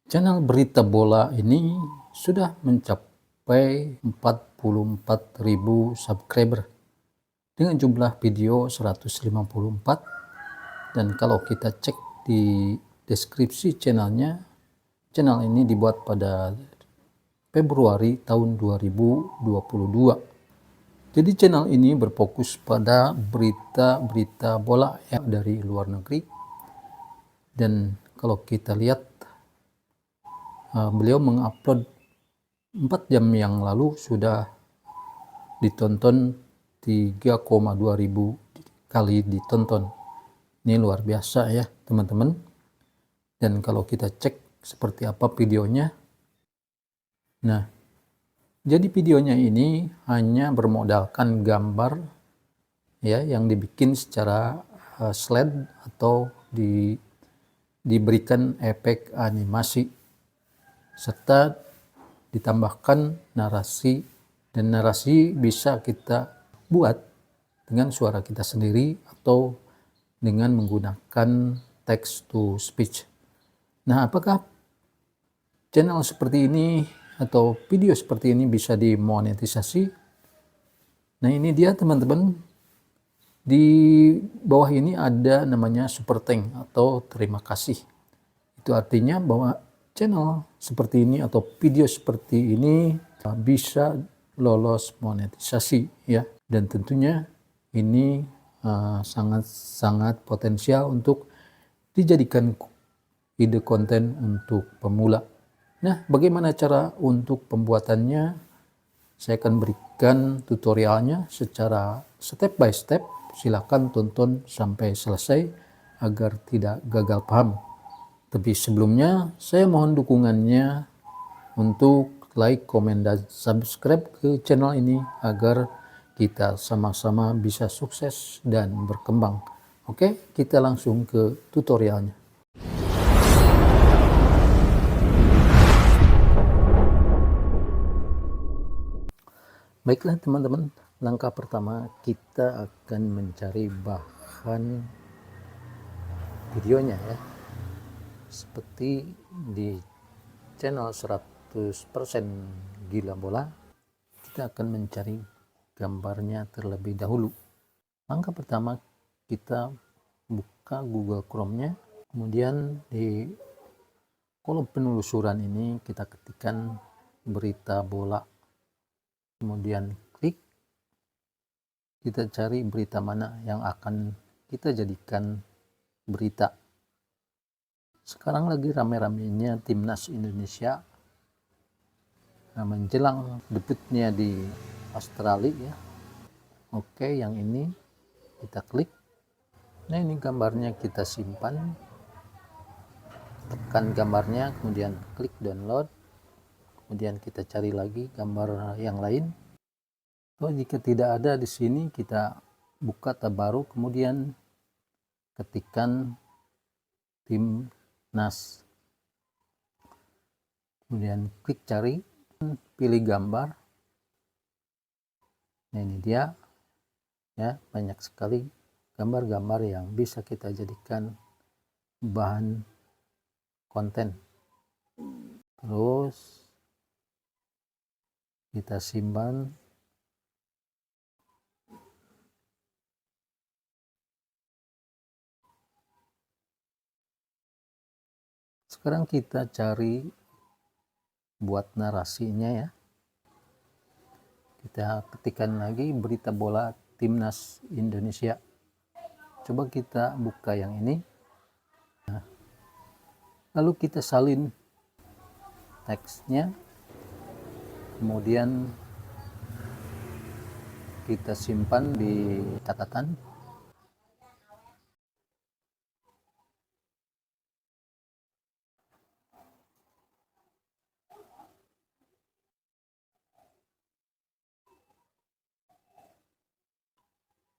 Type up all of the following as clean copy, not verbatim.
Channel berita bola ini sudah mencapai 44.000 subscriber dengan jumlah video 154, dan kalau kita cek di deskripsi channel ini dibuat pada Februari tahun 2022. Jadi channel ini berfokus pada berita-berita bola dari luar negeri, dan kalau kita lihat beliau mengupload 4 jam yang lalu sudah ditonton 3,2 ribu kali ditonton. Ini luar biasa ya teman-teman. Dan kalau kita cek seperti apa videonya, nah jadi videonya ini hanya bermodalkan gambar ya yang dibikin secara slide atau diberikan efek animasi, serta ditambahkan narasi, dan narasi bisa kita buat dengan suara kita sendiri atau dengan menggunakan text to speech. Nah, apakah channel seperti ini atau video seperti ini bisa dimonetisasi? Nah, ini dia teman-teman. Di bawah ini ada namanya super thank atau terima kasih. Itu artinya bahwa channel seperti ini atau video seperti ini bisa lolos monetisasi ya, dan tentunya ini sangat potensial untuk dijadikan ide konten untuk pemula. Nah, bagaimana cara untuk pembuatannya? Saya akan berikan tutorialnya secara step by step. Silakan tonton sampai selesai agar tidak gagal paham. Tapi sebelumnya saya mohon dukungannya untuk like, komen, dan subscribe ke channel ini agar kita sama-sama bisa sukses dan berkembang. Oke, kita langsung ke tutorialnya. Baiklah teman-teman, langkah pertama kita akan mencari bahan videonya ya. Seperti di channel 100% Gila Bola, kita akan mencari gambarnya terlebih dahulu. Langkah pertama, kita buka Google Chrome-nya, kemudian di kolom penelusuran ini kita ketikkan berita bola, kemudian klik, kita cari berita mana yang akan kita jadikan berita. Sekarang lagi rame-ramenya timnas Indonesia menjelang debutnya di Australia ya. Oke, yang ini kita klik. Nah, ini gambarnya kita simpan, tekan gambarnya, kemudian klik download, kemudian kita cari lagi gambar yang lain. Jika tidak ada di sini, kita buka tab baru, kemudian ketikkan timnas, kemudian klik cari, pilih gambar. Nah, ini dia ya, banyak sekali gambar-gambar yang bisa kita jadikan bahan konten. Terus kita simpan. Sekarang kita cari buat narasinya ya. Kita ketikkan lagi berita bola timnas Indonesia. Coba kita buka yang ini. Nah, lalu kita salin teksnya, kemudian kita simpan di catatan.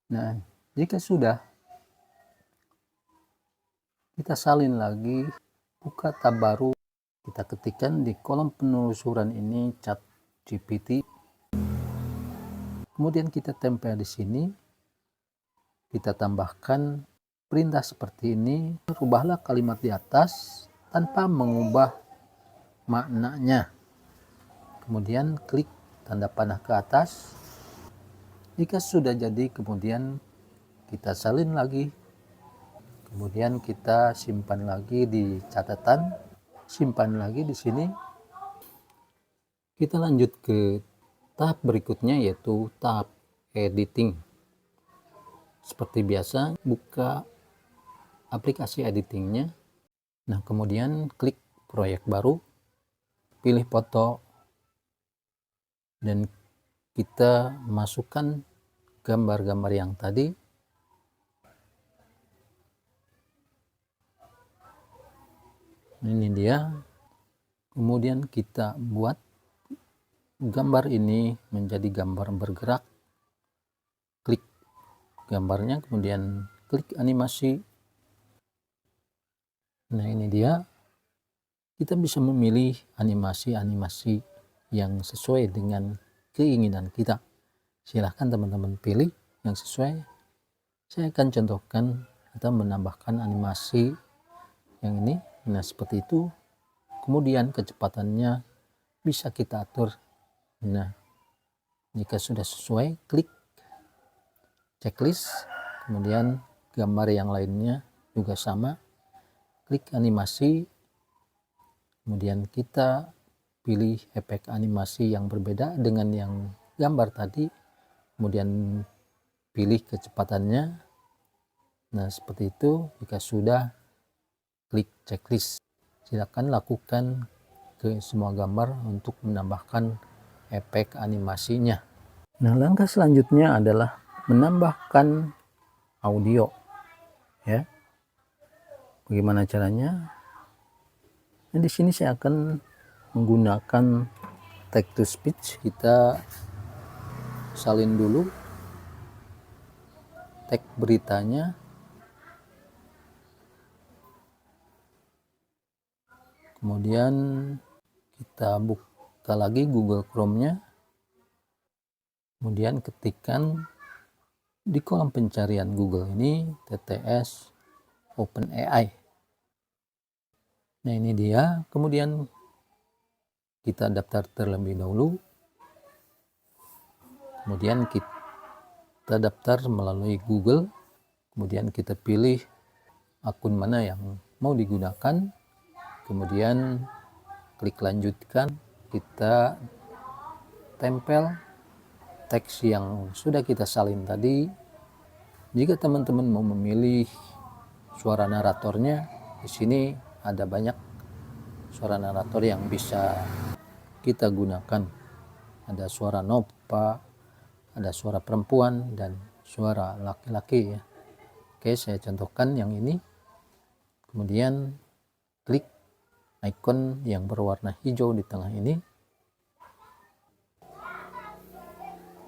Nah, jika sudah, kita salin lagi, buka tab baru, kita ketikkan di kolom penelusuran ini ChatGPT. Kemudian kita tempel di sini, kita tambahkan perintah seperti ini, rubahlah kalimat di atas tanpa mengubah maknanya. Kemudian klik tanda panah ke atas. Jika sudah jadi, kemudian kita salin lagi. Kemudian kita simpan lagi di catatan, simpan lagi di sini. Kita lanjut ke tahap berikutnya, yaitu tahap editing. Seperti biasa, buka aplikasi editingnya. Nah, kemudian klik proyek baru, pilih foto, dan kita masukkan gambar-gambar yang tadi. Ini dia. Kemudian kita buat gambar ini menjadi gambar bergerak. Klik gambarnya, kemudian klik animasi. Nah, ini dia. Kita bisa memilih animasi-animasi yang sesuai dengan keinginan kita. Silahkan teman-teman pilih yang sesuai. Saya akan contohkan atau menambahkan animasi yang ini. Nah, seperti itu. Kemudian kecepatannya bisa kita atur. Nah, jika sudah sesuai, klik checklist. Kemudian gambar yang lainnya juga sama. Klik animasi. Kemudian kita pilih efek animasi yang berbeda dengan yang gambar tadi. Kemudian pilih kecepatannya. Nah, seperti itu. Jika sudah, klik checklist. Silakan lakukan ke semua gambar untuk menambahkan efek animasinya. Nah, langkah selanjutnya adalah menambahkan audio. Ya. Bagaimana caranya? Nah, di sini saya akan menggunakan text to speech. Kita salin dulu teks beritanya. Kemudian kita buka lagi Google Chrome-nya. Kemudian ketikkan di kolom pencarian Google ini TTS OpenAI. Nah, ini dia. Kemudian kita daftar terlebih dahulu. Kemudian kita daftar melalui Google. Kemudian kita pilih akun mana yang mau digunakan. Kemudian klik lanjutkan. Kita tempel teks yang sudah kita salin tadi. Jika teman-teman mau memilih suara naratornya, di sini ada banyak suara narator yang bisa kita gunakan. Ada suara Nova, ada suara perempuan, dan suara laki-laki ya. Oke, saya contohkan yang ini. Kemudian klik icon yang berwarna hijau di tengah ini.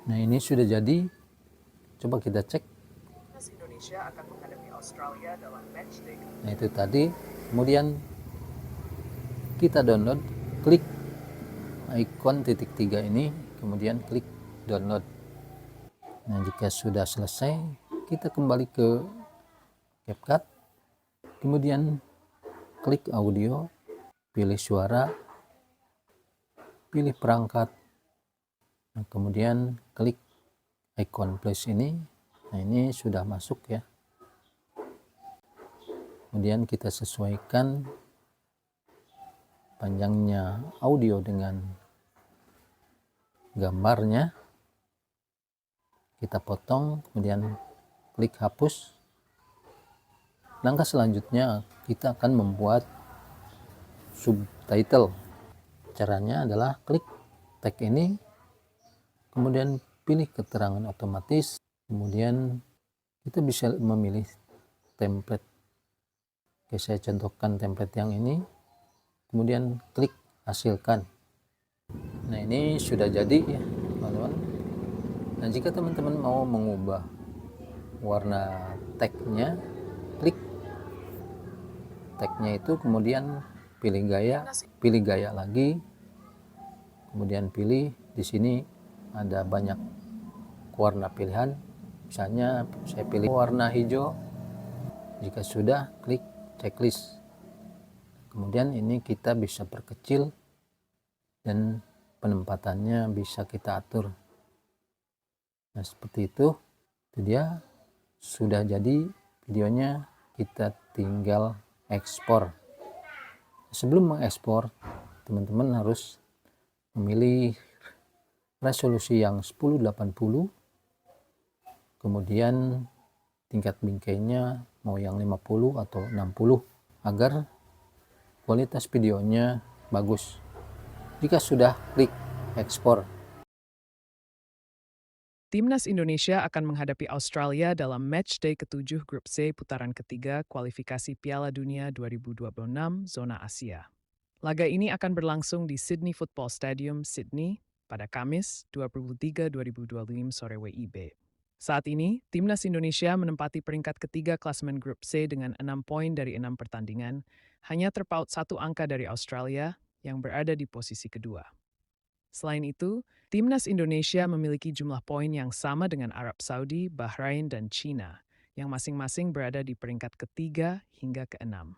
Nah, ini sudah jadi. Coba kita cek. Indonesia akan menghadapi Australia dalam matchday. Nah, itu tadi. Kemudian kita download, klik icon titik 3 ini, kemudian klik download. Nah, jika sudah selesai, kita kembali ke CapCut. Kemudian klik audio, pilih suara, pilih perangkat. Nah, kemudian klik icon plus ini. Nah, ini sudah masuk ya. Kemudian kita sesuaikan panjangnya audio dengan gambarnya. Kita potong, kemudian klik hapus. Langkah selanjutnya kita akan membuat subtitle. Caranya adalah klik tag ini, kemudian pilih keterangan otomatis, kemudian kita bisa memilih template. Oke, saya contohkan template yang ini, kemudian klik hasilkan. Nah, ini sudah jadi ya teman-teman. Nah, jika teman-teman mau mengubah warna tagnya, klik tagnya itu, kemudian pilih gaya lagi, kemudian pilih di sini ada banyak warna pilihan. Misalnya saya pilih warna hijau. Jika sudah, klik checklist. Kemudian ini kita bisa perkecil dan penempatannya bisa kita atur. Nah seperti itu dia sudah jadi videonya, kita tinggal ekspor. Sebelum mengekspor, teman-teman harus memilih resolusi yang 1080, kemudian tingkat bingkainya mau yang 50 atau 60 agar kualitas videonya bagus. Jika sudah, klik ekspor. Timnas Indonesia akan menghadapi Australia dalam matchday ke-7 Grup C putaran ketiga kualifikasi Piala Dunia 2026 zona Asia. Laga ini akan berlangsung di Sydney Football Stadium, Sydney, pada Kamis 23/2025 sore WIB. Saat ini, Timnas Indonesia menempati peringkat ketiga klasemen Grup C dengan 6 poin dari 6 pertandingan, hanya terpaut 1 angka dari Australia yang berada di posisi kedua. Selain itu, Timnas Indonesia memiliki jumlah poin yang sama dengan Arab Saudi, Bahrain, dan China, yang masing-masing berada di peringkat ketiga hingga keenam.